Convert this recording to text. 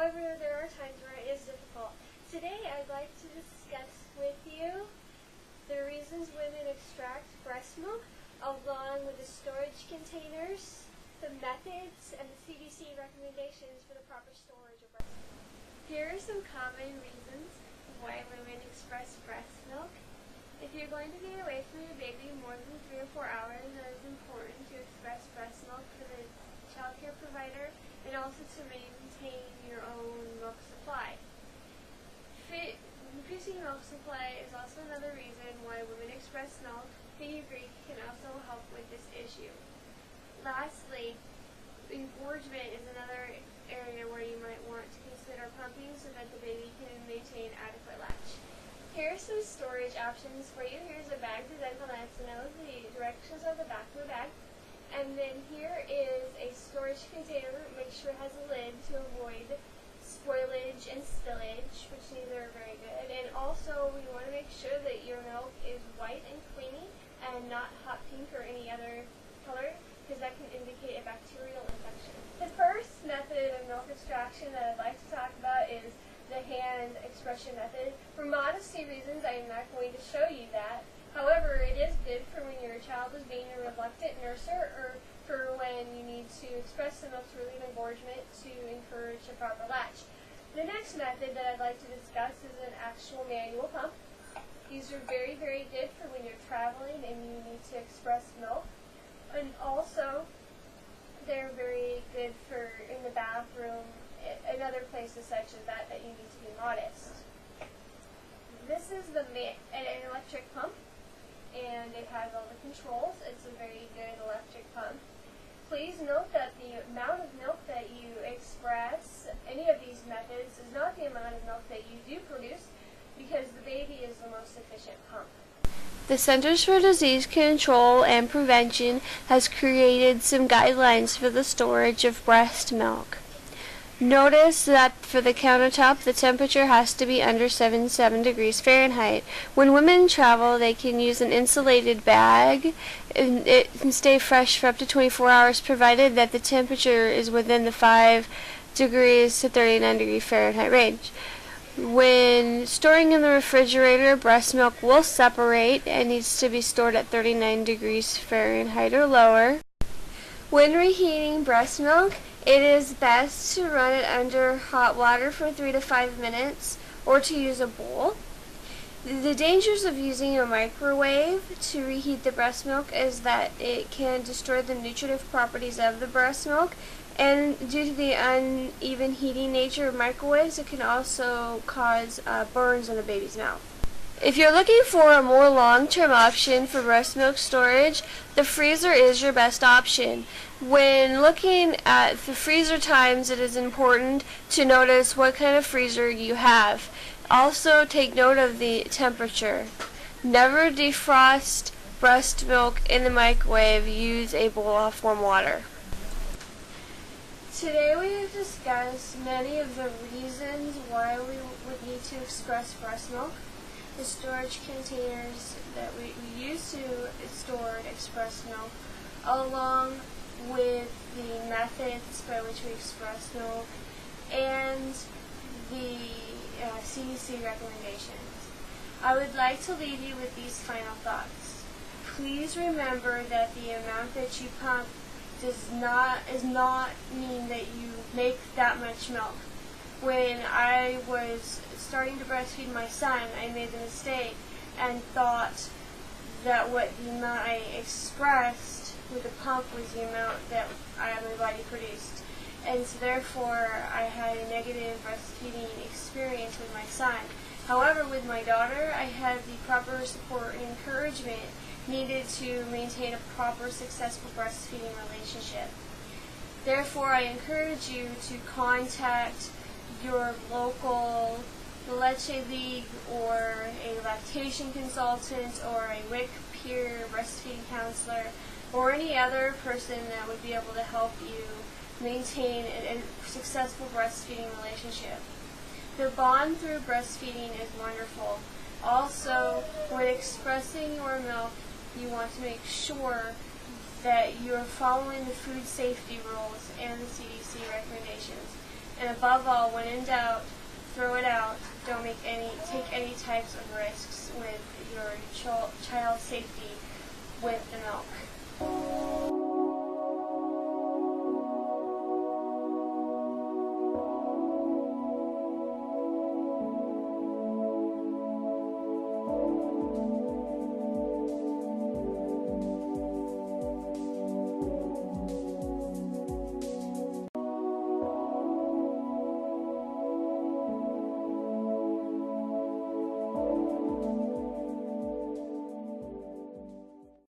However, there are times where it is difficult. Today, I'd like to discuss with you the reasons women extract breast milk, along with the storage containers, the methods, and the CDC recommendations for the proper storage of breast milk. Here are some common reasons why women express breast milk. If you're going to be away from your baby more than 3 or 4 hours, it is important to express breast milk for the child care provider and also to maintain your own milk supply. Increasing milk supply is also another reason why women express milk. Fenugreek can also help with this issue. Lastly, engorgement is another area where you might want to consider pumping so that the baby can maintain adequate latch. Here are some storage options for you. Here's a bag designed for Lance to know the directions of the back of the bag. And then here is a storage container. Make sure it has a lid to avoid spoilage and spillage, which neither are very good. And also, we want to make sure that your milk is white and creamy and not hot pink or any other color, because that can indicate a bacterial infection. The first method of milk extraction that I'd like to talk about is the hand expression method. For modesty reasons, I am not going to show you that. However, it is good for when your child is being a reluctant nurser or for when you need to express the milk to relieve engorgement to encourage a proper latch. The next method that I'd like to discuss is an actual manual pump. These are very, very good for when you're traveling and you need to express milk. And also, they're very good for in the bathroom and other places such as that you need to be modest. This is an electric pump, and it has all the controls. It's a very good electric pump. Please note that the amount of milk that you express, any of these methods, is not the amount of milk that you do produce, because the baby is the most efficient pump. The Centers for Disease Control and Prevention has created some guidelines for the storage of breast milk. Notice that for the countertop, the temperature has to be under 77 degrees Fahrenheit. When women travel, they can use an insulated bag, and it can stay fresh for up to 24 hours, provided that the temperature is within the 5 degrees to 39 degrees Fahrenheit range. When storing in the refrigerator, breast milk will separate and needs to be stored at 39 degrees Fahrenheit or lower. When reheating breast milk, it is best to run it under hot water for 3 to 5 minutes or to use a bowl. The dangers of using a microwave to reheat the breast milk is that it can destroy the nutritive properties of the breast milk, and due to the uneven heating nature of microwaves, it can also cause burns in the baby's mouth. If you're looking for a more long-term option for breast milk storage, the freezer is your best option. When looking at the freezer times, it is important to notice what kind of freezer you have. Also, take note of the temperature. Never defrost breast milk in the microwave. Use a bowl of warm water. Today we have discussed many of the reasons why we would need to express breast milk, the storage containers that we use to store and express milk, along with the methods by which we express milk, and the CDC recommendations. I would like to leave you with these final thoughts. Please remember that the amount that you pump is not mean that you make that much milk. When I was starting to breastfeed my son, I made the mistake and thought that what the amount I expressed with the pump was the amount that my body produced. And so therefore, I had a negative breastfeeding experience with my son. However, with my daughter, I had the proper support and encouragement needed to maintain a proper, successful breastfeeding relationship. Therefore, I encourage you to contact your local Leche League or a lactation consultant or a WIC peer breastfeeding counselor or any other person that would be able to help you maintain a successful breastfeeding relationship. The bond through breastfeeding is wonderful. Also, when expressing your milk, you want to make sure that you're following the food safety rules and the CDC recommendations. And above all, when in doubt, throw it out. Don't take any types of risks with your child's safety with the milk.